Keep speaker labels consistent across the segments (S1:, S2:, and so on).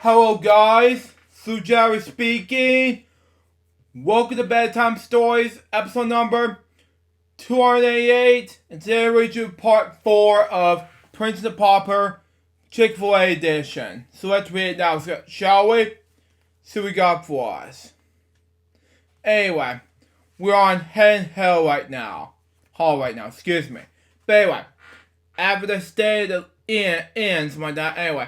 S1: Hello guys, Jerry speaking. Welcome to Bedtime Stories, episode number 288. And today we do part 4 of Prince and the Pauper, Chick-Fil-A edition. So let's read it now, shall we? See what we got for us. Anyway, we're on Hen Hill right now. Hall right now, excuse me. But anyway, after the stay at the inn, something like that. Anyway,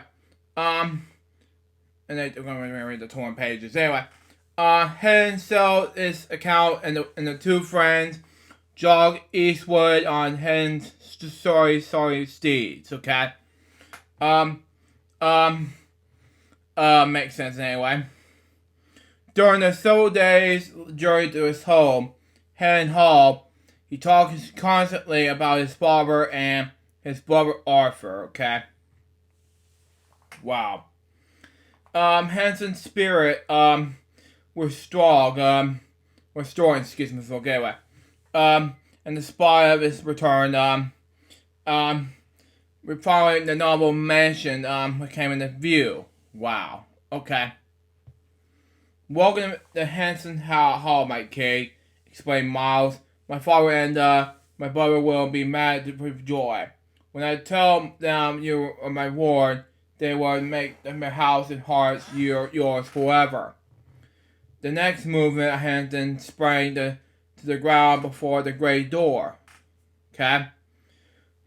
S1: and they're going to read the torn pages. Anyway, Hen sells his account and the two friends jog eastward on Hen's sorry steeds. Okay. Makes sense anyway. During the several days journey to his home, Hen Hall, he talks constantly about his father and his brother Arthur. Okay. Wow. Hanson's spirit, restoring, excuse me, okay, anyway. And the spot of his return, following the novel mentioned, came into view. Wow. Okay. Welcome to Hanson Hall, my kid, explained Miles. My father and, my brother will be mad with joy. When I tell them you are my ward, they will make my house and hearts yours forever. The next movement, Hanson sprang to the ground before the great door. Okay?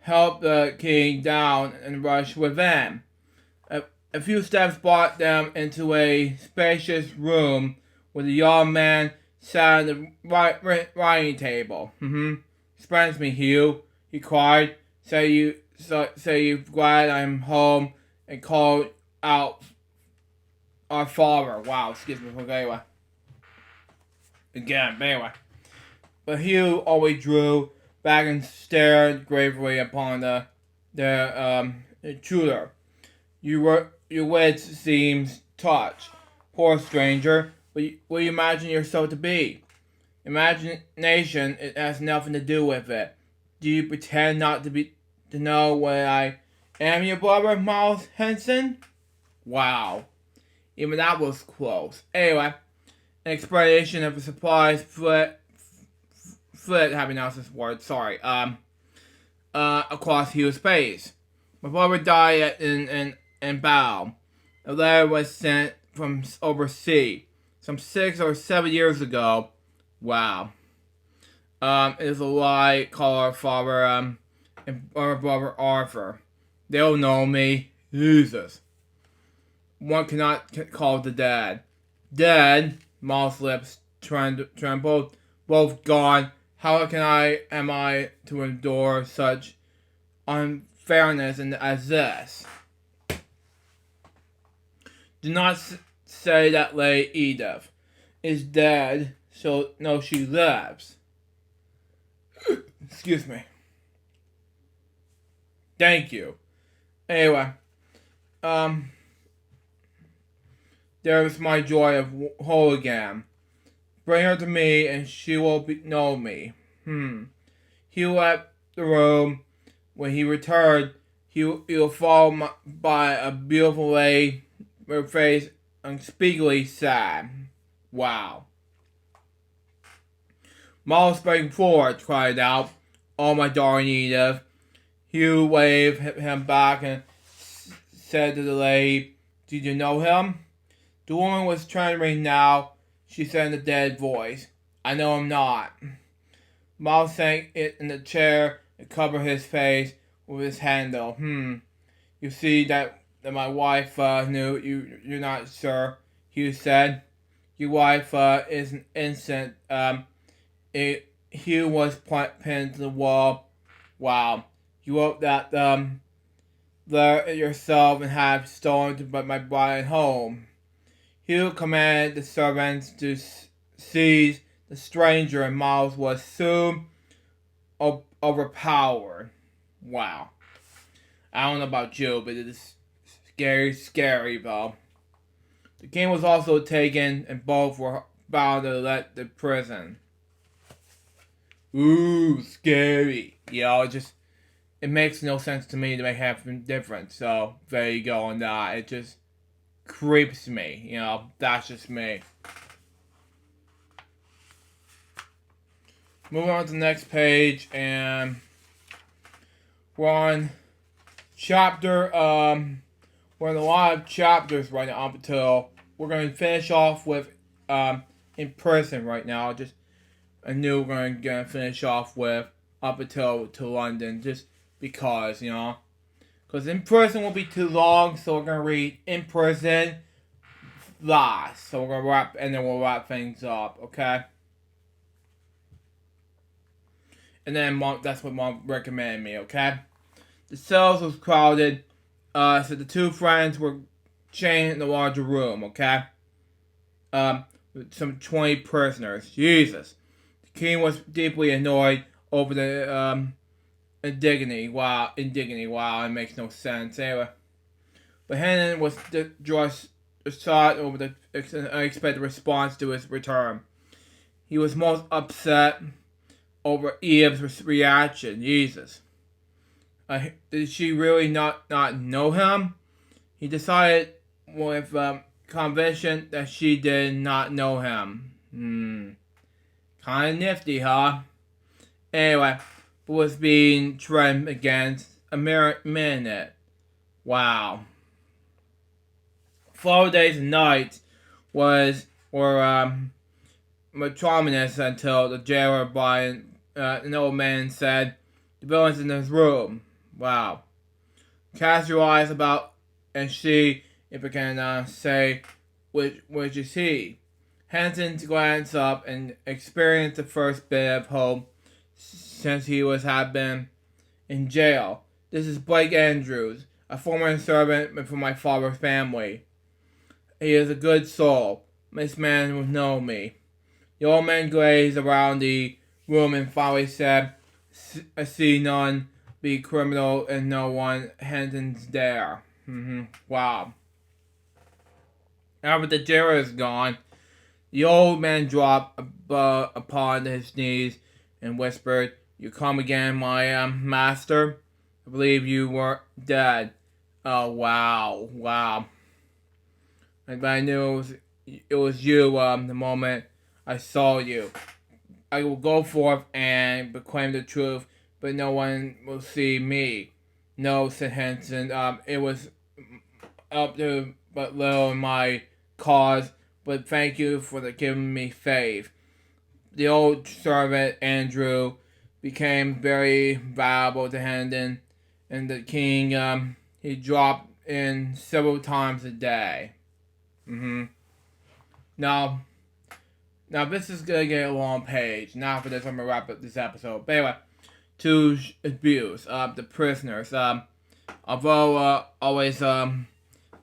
S1: Helped the king down and rushed within. A few steps brought them into a spacious room where the young man sat at the writing table. Explains me, Hugh, he cried. Say you're glad I'm home. And called out our father. Wow, excuse me. Okay, anyway. Again, anyway. But Hugh always drew back and stared gravely upon the intruder. Your wits seems touched. Poor stranger, what you imagine yourself to be? Imagination, it has nothing to do with it. Do you pretend not to know what I am, your brother, Miles Henson? Wow. Even that was close. Anyway, an explanation of a surprise flit, how do you pronounce this word? Sorry. Across Hugh's face. My brother died in battle. A letter was sent from overseas, some 6 or 7 years ago. Wow. It is a lie, call our father, and our brother Arthur. They'll know me. Jesus. One cannot call the dead. Dead? Miles' lips trembled. Both gone. How am I to endure such unfairness as this? Do not say that Lady Edith is dead, so no, she lives. Excuse me. Thank you. Anyway, there's my joy of whole again. Bring her to me, and she will know me. He left the room. When he returned, he was followed by a beautiful lady with her face unspeakably sad. Wow. Miles sprang forward, cried out, "Oh, my darling Edith." Hugh waved him back and said to the lady, "Did you know him?" The woman was trembling now. She said in a dead voice, "I know him not." Miles sank in the chair and covered his face with his handle. You see that my wife knew you're not sure, Hugh said. Your wife is an innocent. Hugh was pinned to the wall. Wow. You wrote that letter yourself and have stolen to my bride home. Hugh commanded the servants to seize the stranger, and Miles was soon overpowered. Wow. I don't know about you, but it is scary though. The king was also taken, and both were bound to let the prison. Ooh, scary. It makes no sense to me to make anything different. So there you go on that. It just creeps me. You know, that's just me. Moving on to the next page, and we're on chapter, we're in a lot of chapters right now up until we're going to finish off with, in person right now. I knew we're going to finish off with up until to London, just because, you know. Because in person will be too long, so we're going to read in person last. So we're going to wrap, and then we'll wrap things up, okay? And then that's what Mom recommended me, okay? The cells was crowded, so the two friends were chained in a larger room, okay? With some 20 prisoners. Jesus. The king was deeply annoyed over the, indignity. Wow, it makes no sense. Anyway. But Hennon was just distraught over the unexpected response to his return. He was most upset over Eve's reaction. Jesus. Did she really not know him? He decided with conviction that she did not know him. Kinda nifty, huh? Anyway, was being trimmed against a minute. Wow. 4 days and nights were metronomous until the jailer by an old man said, "The villain's in his room." Wow. Cast your eyes about and see if it can say which is he. Hanson glanced up and experienced the first bit of hope since he had been in jail. "This is Blake Andrews, a former servant from my father's family. He is a good soul. This man will know me." The old man gazed around the room and finally said, "I see none be criminal and no one Hanson's there." Wow. After the jailer is gone, the old man dropped upon his knees and whispered, "You come again, my master? I believe you were dead." Oh, wow. But I knew it was you the moment I saw you. "I will go forth and proclaim the truth, but no one will see me." "No," said Hanson, "it was up to but little in my cause, but thank you for giving me faith." The old servant, Andrew, became very valuable to Hendon, and the king, he dropped in several times a day. Now this is gonna get a long page. Now for this, I'm gonna wrap up this episode. But anyway, to abuse the prisoners. Although always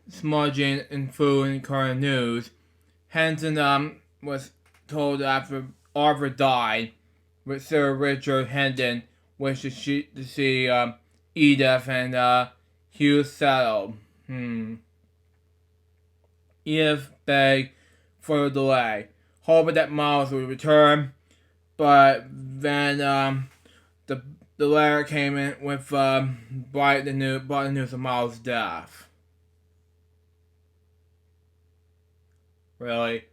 S1: smudging in food and current news, Henson was told after Arthur died, with Sir Richard Hendon wished to see Edith and Hugh settled. Edith begged for a delay, hoping that Miles would return, but then the letter came in with brought the news of Miles' death. Really?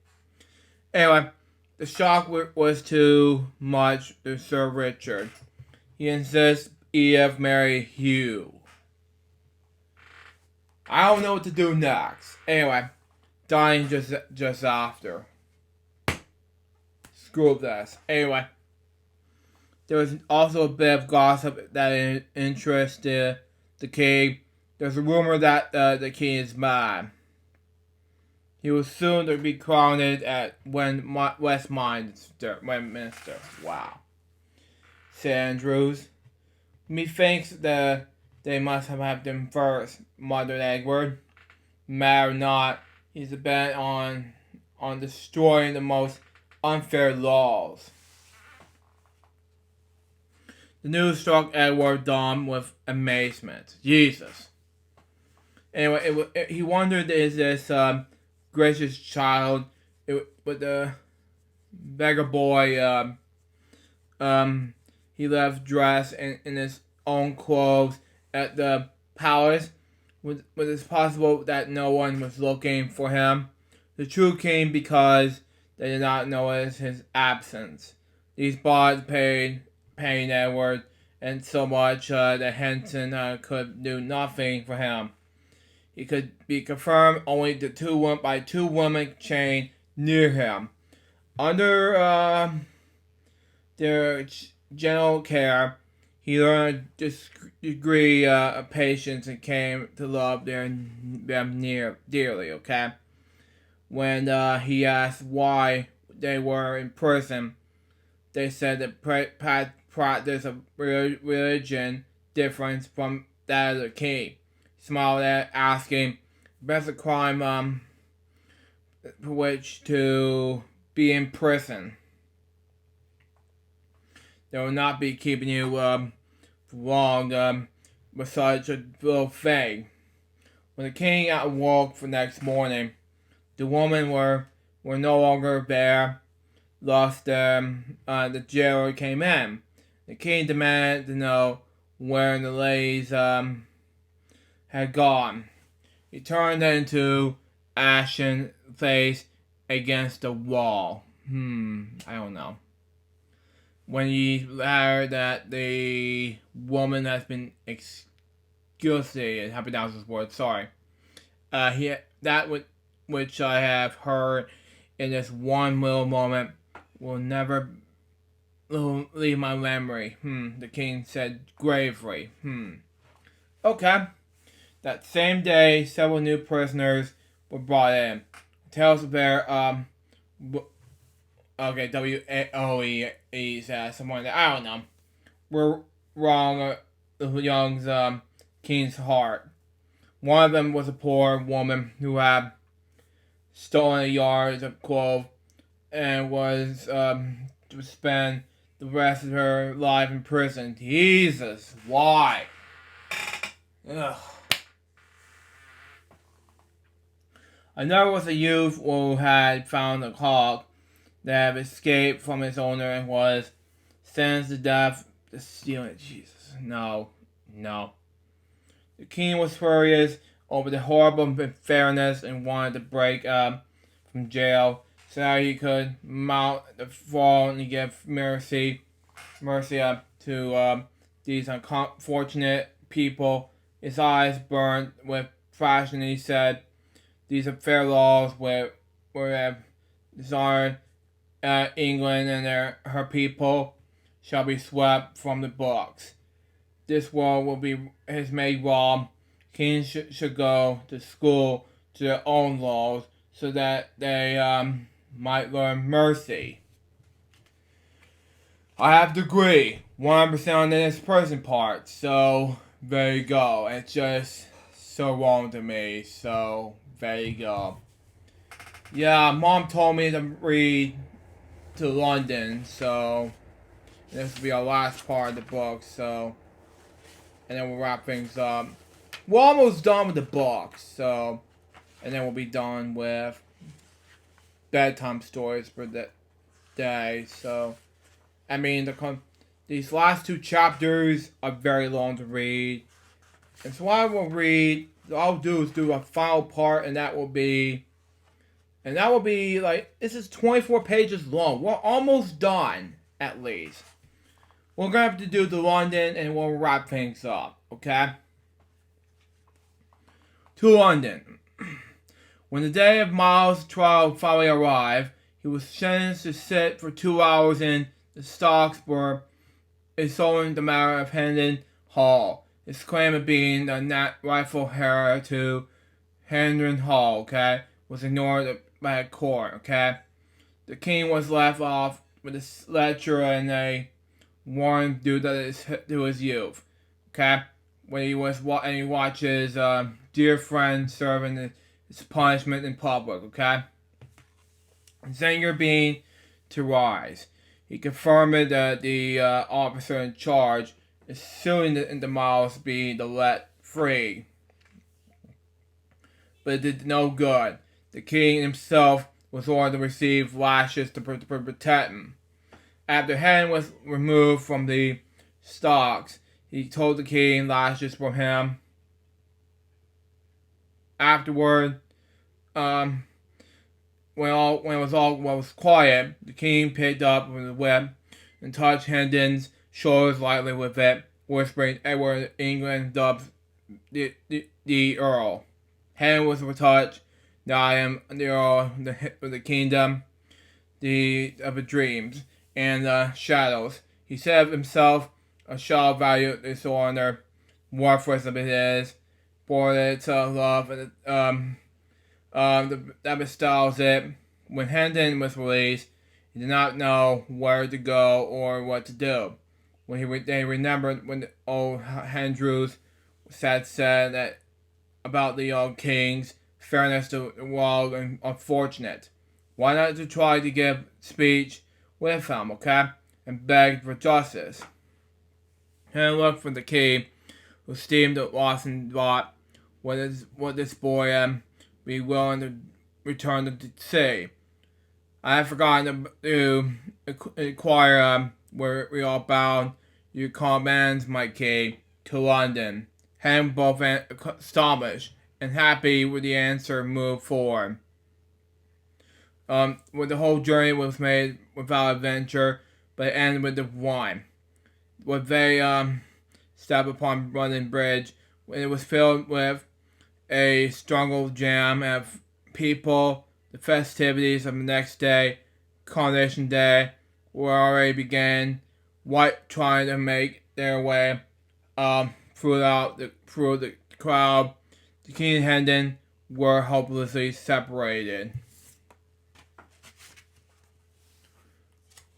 S1: Anyway, the shock was too much to Sir Richard. He insists Edith marry Hugh. I don't know what to do next. Anyway, dying just after. Screw this. Anyway, there was also a bit of gossip that interested the king. There's a rumor that the king is mad. He was soon to be crowned at Westminster. Wow. Said Andrews. "Methinks that they must have had him first," muttered Edward. "Mad or not, he's bent on destroying the most unfair laws." The news struck Edward dumb with amazement. Jesus. Anyway, he wondered, is this gracious child with the beggar boy he left dressed in his own clothes at the palace? Was it possible that no one was looking for him? The truth came because they did not notice his absence. These bots paid Edward and so much that Henson could do nothing for him. He could be confirmed only by two women chained near him. Under their general care, he learned a degree of patience and came to love them dearly, okay? When he asked why they were in prison, they said that practice of religion different from that of the king. He smiled at asking, "That's a crime for which to be in prison. They will not be keeping you for long with such a little thing." When the king awoke the next morning, the women were no longer there. Thus, the jailer came in. The king demanded to know where the ladies had gone. He turned into ashen face against the wall. I don't know. When he heard that the woman has been executed, I pronounce this word, sorry. Which I have heard in this one little moment will never leave my memory. The king said gravely. Okay. That same day, several new prisoners were brought in. Tales of their W-A-O-E someone that I don't know. Were wrong the young king's heart. One of them was a poor woman who had stolen yards of cloth and was to spend the rest of her life in prison. Jesus, why? Ugh. Another was a youth who had found a hawk that had escaped from its owner and was sentenced to death for stealing. Jesus, no. The king was furious over the horrible unfairness and wanted to break up from jail so that he could mount the throne and give mercy up to these unfortunate people. His eyes burned with passion, and he said, "These unfair laws were dishonored England and her people shall be swept from the books. This world will be made wrong. Kings should go to school to their own laws so that they might learn mercy." I have to agree 100% on this prison part. So there you go. It's just so wrong to me. So there you go. Yeah, Mom told me to read to London, so this will be our last part of the book, so, and then we'll wrap things up. We're almost done with the book, so, and then we'll be done with bedtime stories for the day, so, I mean, these last two chapters are very long to read, and so what I'll do is do a final part, and that will be like, this is 24 pages long. We're almost done, at least. We're going to have to do the London and we'll wrap things up, okay? To London. When the day of Miles' trial finally arrived, he was sentenced to sit for 2 hours in the stocks for solving the matter of Hendon Hall. His claim of being the rightful heir to Hendon Hall, okay, was ignored by a court, okay? The king was left off with a lecture and a warning due to his youth, okay? When he watched his dear friend serving his punishment in public, okay? His anger being to rise. He confirmed that the officer in charge is suing the Miles be let free. But it did no good. The king himself was ordered to receive lashes to protect him. After Hen was removed from the stocks, he told the king lashes from him afterward, um, when it was quiet, the king picked up the whip and touched Hendon's shoulders lightly with it, whispering Edward England dubs the Earl. Hendon was touched. Now I am the Earl of the kingdom, of the dreams and the shadows. He said of himself, a shall value this honor, worthless of it is, for its love and that bestows it. When Hendon was released, he did not know where to go or what to do. They remembered when the old Andrews said that about the old king's fairness to the world and unfortunate. Why not to try to give speech with him, okay? And begged for justice. And looked for the king, who steamed the lost and thought, what this boy be willing to return to sea. I have forgotten to inquire where we all bound your commands, my king, to London. Him both astonished and happy with the answer moved forward. When the whole journey was made without adventure, but it ended with the wine. When they stepped upon London Bridge, when it was filled with a struggled jam of people, the festivities of the next day, Coronation Day, were already began. White trying to make their way through the crowd. The king and Hendon were hopelessly separated.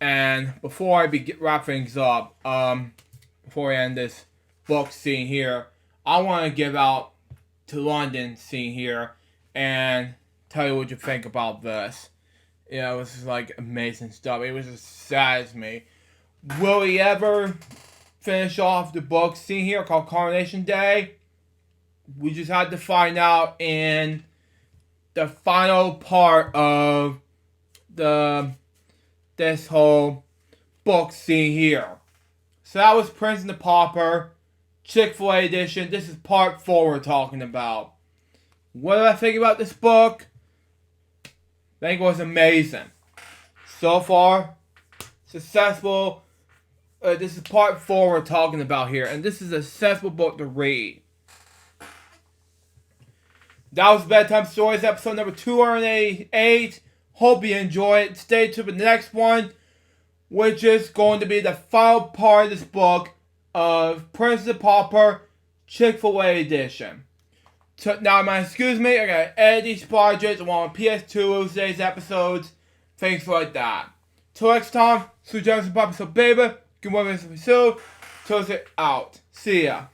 S1: And before I wrap things up, before I end this book scene here, I want to give out to London scene here and tell you what you think about this. You know, it was just like amazing stuff. It was just sad as me. Will he ever finish off the book scene here called Coronation Day? We just had to find out in the final part of this whole book scene here. So that was Prince and the Pauper, Chick-Fil-A edition. This is part 4 we're talking about. What did I think about this book? I think it was amazing. So far, successful. This is part 4 we're talking about here. And this is a successful book to read. That was Bedtime Stories, episode number 288. Hope you enjoy it. Stay tuned for the next one, which is going to be the final part of this book of Prince and the Pauper, Chick-Fil-A edition. So, now, excuse me, I gotta edit these projects along with PS2 of today's episodes, things like that. Till next time, so Johnson Papa, so baby, good morning, so, close it out. See ya.